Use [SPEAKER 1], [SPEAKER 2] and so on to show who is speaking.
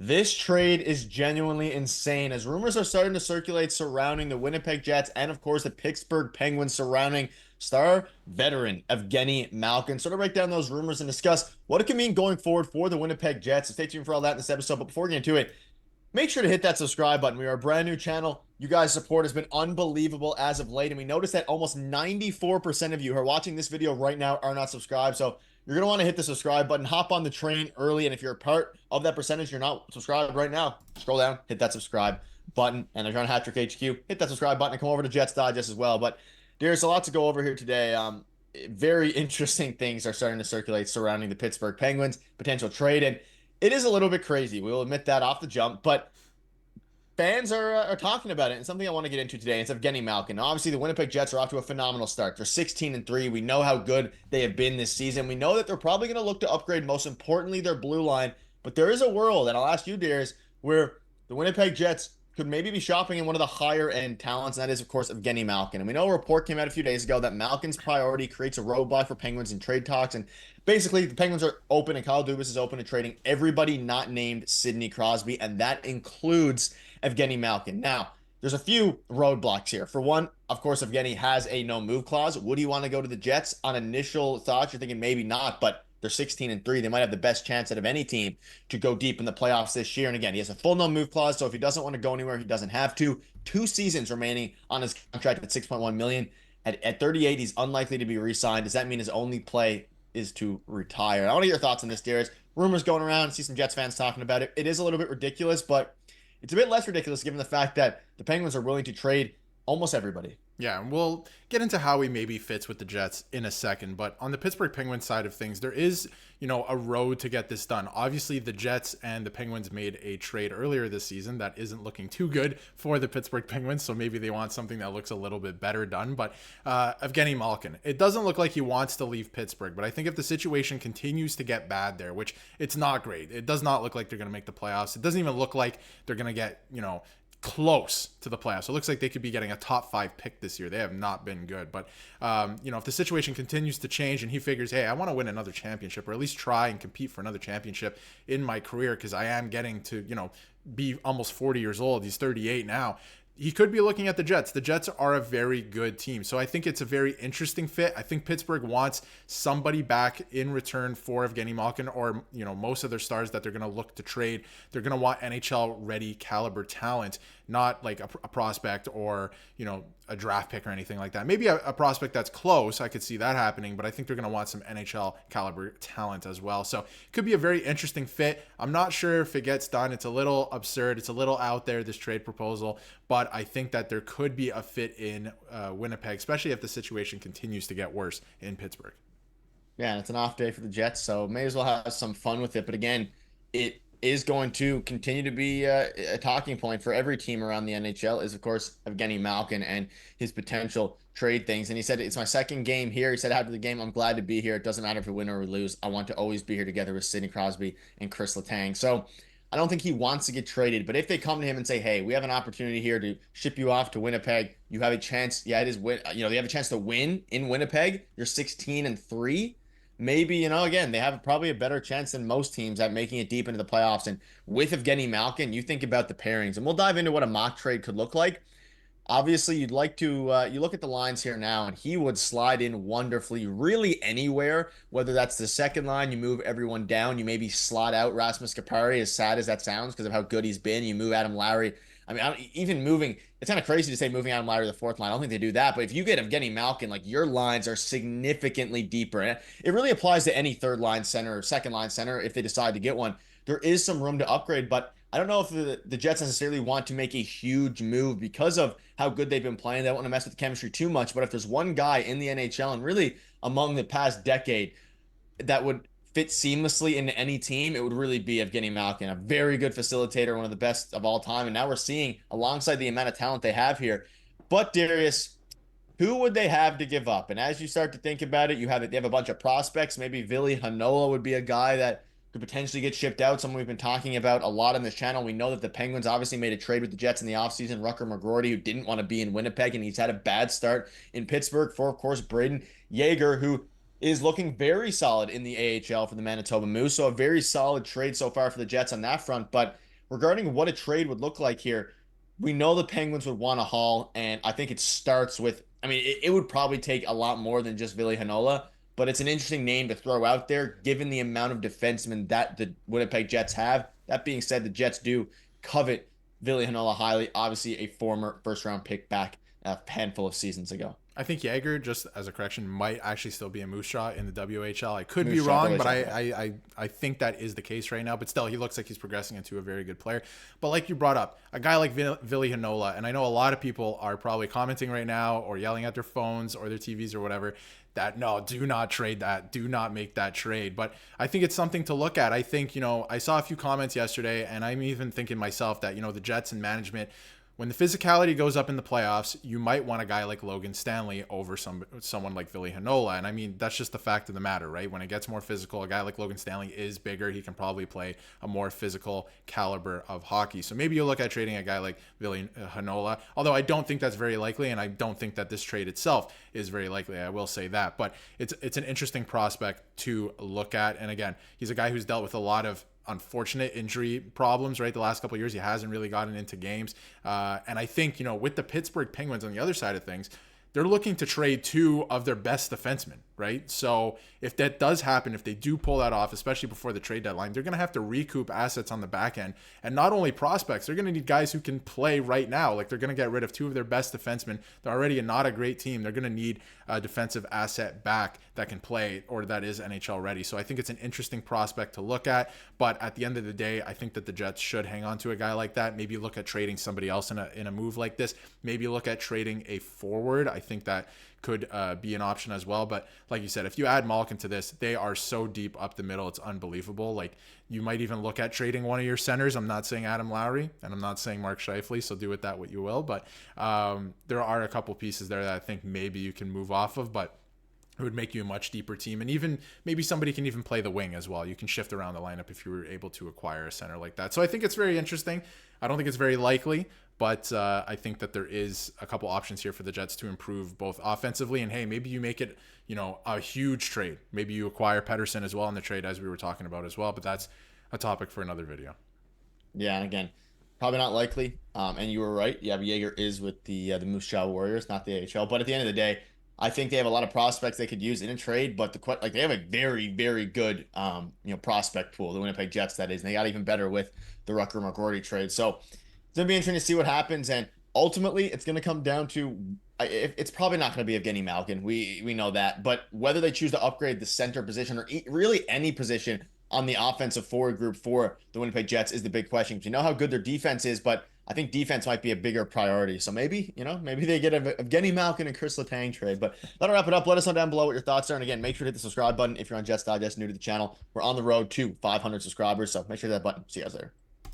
[SPEAKER 1] This trade is genuinely insane as rumors are starting to circulate surrounding the Winnipeg Jets and, of course, the Pittsburgh Penguins surrounding star veteran Evgeny Malkin. Sort of break down those rumors and discuss what it can mean going forward for the Winnipeg Jets. So stay tuned for all that in this episode. But before we get into it, make sure to hit that subscribe button. We are a brand new channel. You guys' support has been unbelievable as of late. And we noticed that almost 94% of you who are watching this video right now are not subscribed. So you're going to want to hit the subscribe button, hop on the train early. And if you're a part of that percentage, you're not subscribed right now, scroll down, hit that subscribe button. And if you're on Hattrick HQ, hit that subscribe button and come over to Jets Digest as well. But there's a lot to go over here today. Very interesting things are starting to circulate surrounding the Pittsburgh Penguins, potential trade. And it is a little bit crazy. We'll admit that off the jump. But fans are talking about it, and something I want to get into today. It's Evgeny Malkin. Now, obviously, the Winnipeg Jets are off to a phenomenal start. They're 16-3. We know how good they have been this season. We know that they're probably going to look to upgrade, most importantly, their blue line. But there is a world, and I'll ask you, Darius, where the Winnipeg Jets could maybe be shopping in one of the higher end talents, and that is, of course, Evgeny Malkin. And we know a report came out a few days ago that Malkin's priority creates a roadblock for Penguins in trade talks. And basically, the Penguins are open, and Kyle Dubas is open to trading everybody not named Sidney Crosby, and that includes Evgeny Malkin. Now, there's a few roadblocks here. For one, of course, Evgeny has a no move clause. Would he want to go to the Jets? On initial thoughts, you're thinking maybe not, but they're 16-3. They might have the best chance out of any team to go deep in the playoffs this year. And again, he has a full no move clause, so if he doesn't want to go anywhere, he doesn't have to. 2 seasons remaining on his contract at $6.1 million. At 38, he's unlikely to be re-signed. Does that mean his only play is to retire? I want to get your thoughts on this, Darius. Rumors going around. See some Jets fans talking about it. It is a little bit ridiculous, but it's a bit less ridiculous given the fact that the Penguins are willing to trade almost everybody.
[SPEAKER 2] Yeah, and we'll get into how he maybe fits with the Jets in a second. But on the Pittsburgh Penguins side of things, there is, a road to get this done. Obviously, the Jets and the Penguins made a trade earlier this season that isn't looking too good for the Pittsburgh Penguins. So maybe they want something that looks a little bit better done. But Evgeny Malkin, it doesn't look like he wants to leave Pittsburgh. But I think if the situation continues to get bad there, which it's not great, it does not look like they're going to make the playoffs. It doesn't even look like they're going to get, close to the playoffs. So it looks like they could be getting a top 5 pick this year. They have not been good. But, if the situation continues to change and he figures, hey, I want to win another championship or at least try and compete for another championship in my career because I am getting to, be almost 40 years old. He's 38 now. He could be looking at the Jets. The Jets are a very good team. So I think it's a very interesting fit. I think Pittsburgh wants somebody back in return for Evgeny Malkin or, most of their stars that they're going to look to trade. They're going to want NHL ready caliber talent, not like a prospect or, a draft pick or anything like that. Maybe a prospect that's close. I could see that happening, but I think they're going to want some NHL caliber talent as well. So it could be a very interesting fit. I'm not sure if it gets done. It's a little absurd. It's a little out there, this trade proposal, but I think that there could be a fit in Winnipeg, especially if the situation continues to get worse in Pittsburgh.
[SPEAKER 1] Yeah, and it's an off day for the Jets, so may as well have some fun with it. But again, it is going to continue to be a talking point for every team around the NHL is, of course, Evgeny Malkin and his potential trade things. And he said, it's my second game here. He said after the game, I'm glad to be here. It doesn't matter if we win or we lose. I want to always be here together with Sidney Crosby and Chris Letang. So I don't think he wants to get traded, but if they come to him and say, hey, we have an opportunity here to ship you off to Winnipeg, you have a chance. Yeah, it is win. They have a chance to win in Winnipeg. You're 16-3. Maybe, again, they have probably a better chance than most teams at making it deep into the playoffs. And with Evgeny Malkin, you think about the pairings, and we'll dive into what a mock trade could look like. Obviously, you'd like to, you look at the lines here now, and he would slide in wonderfully, really anywhere, whether that's the second line, you move everyone down, you maybe slot out Rasmus Kapari, as sad as that sounds because of how good he's been. You move Adam Lowry. I mean, even moving, it's kind of crazy to say moving Adam Lowry to the fourth line. I don't think they do that. But if you get Evgeny Malkin, like your lines are significantly deeper. And it really applies to any third line center or second line center if they decide to get one. There is some room to upgrade, but I don't know if the Jets necessarily want to make a huge move because of how good they've been playing. They don't want to mess with the chemistry too much. But if there's one guy in the NHL and really among the past decade that would fit seamlessly into any team, it would really be Evgeny Malkin, a very good facilitator, one of the best of all time. And now we're seeing, alongside the amount of talent they have here. But Darius, who would they have to give up? And as you start to think about it, they have a bunch of prospects. Maybe Ville Heinola would be a guy that could potentially get shipped out, someone we've been talking about a lot on this channel. We know that the Penguins obviously made a trade with the Jets in the offseason. Rucker McGroarty, who didn't want to be in Winnipeg, and he's had a bad start in Pittsburgh. For, of course, Braden Yeager, who is looking very solid in the AHL for the Manitoba Moose. So a very solid trade so far for the Jets on that front. But regarding what a trade would look like here, we know the Penguins would want a haul, and I think it starts with, I mean, it would probably take a lot more than just Ville Heinola, but it's an interesting name to throw out there given the amount of defensemen that the Winnipeg Jets have. That being said, the Jets do covet Ville Heinola highly, obviously a former first round pick back a handful of seasons ago.
[SPEAKER 2] I think Jaeger, just as a correction, might actually still be a Moose Jaw in the WHL. I could be
[SPEAKER 1] Moose Jaw,
[SPEAKER 2] wrong, but
[SPEAKER 1] WHL,
[SPEAKER 2] I think that is the case right now. But still, he looks like he's progressing into a very good player. But like you brought up, a guy like Ville Heinola, and I know a lot of people are probably commenting right now or yelling at their phones or their TVs or whatever, that no, do not trade that. Do not make that trade. But I think it's something to look at. I think, I saw a few comments yesterday, and I'm even thinking myself that, the Jets and management, when the physicality goes up in the playoffs, you might want a guy like Logan Stanley over someone like Ville Heinola. And I mean, that's just the fact of the matter, right? When it gets more physical, a guy like Logan Stanley is bigger. He can probably play a more physical caliber of hockey. So maybe you look at trading a guy like Ville Heinola, although I don't think that's very likely, and I don't think that this trade itself is very likely. I will say that. But it's an interesting prospect to look at. And again, he's a guy who's dealt with a lot of unfortunate injury problems, right? The last couple of years, he hasn't really gotten into games. And I think, with the Pittsburgh Penguins on the other side of things, they're looking to trade two of their best defensemen, right? So if that does happen, if they do pull that off, especially before the trade deadline, they're going to have to recoup assets on the back end. And not only prospects, they're going to need guys who can play right now. Like, they're going to get rid of two of their best defensemen. They're already not a great team. They're going to need a defensive asset back that can play or that is NHL ready. So I think it's an interesting prospect to look at. But at the end of the day, I think that the Jets should hang on to a guy like that. Maybe look at trading somebody else in a move like this. Maybe look at trading a forward. I think that could be an option as well. But like you said, if you add Malkin to this, they are so deep up the middle. It's unbelievable. Like, you might even look at trading one of your centers. I'm not saying Adam Lowry, and I'm not saying Mark Scheifele, so do with that what you will. But there are a couple pieces there that I think maybe you can move off of, but it would make you a much deeper team. And even maybe somebody can even play the wing as well. You can shift around the lineup if you were able to acquire a center like that. So I think it's very interesting. I don't think it's very likely, but I think that there is a couple options here for the Jets to improve both offensively. And hey, maybe you make it, a huge trade. Maybe you acquire Pettersson as well in the trade, as we were talking about as well. But that's a topic for another video.
[SPEAKER 1] Yeah, and again, probably not likely. And you were right. Yeah, Jaeger is with the Moose Jaw Warriors, not the AHL. But at the end of the day, I think they have a lot of prospects they could use in a trade. But they have a very, very good prospect pool. The Winnipeg Jets, that is. And they got even better with the Rucker McGroarty trade. So it's gonna be interesting to see what happens. And ultimately, it's gonna come down to it's probably not going to be Evgeny Malkin. We know that. But whether they choose to upgrade the center position or really any position on the offensive forward group for the Winnipeg Jets is the big question. Because you know how good their defense is, but I think defense might be a bigger priority. So maybe they get a Evgeny Malkin and Chris Letang trade. But that'll wrap it up. Let us know down below what your thoughts are. And again, make sure to hit the subscribe button if you're on Jets Digest, new to the channel. We're on the road to 500 subscribers. So make sure to hit that button. See you guys later.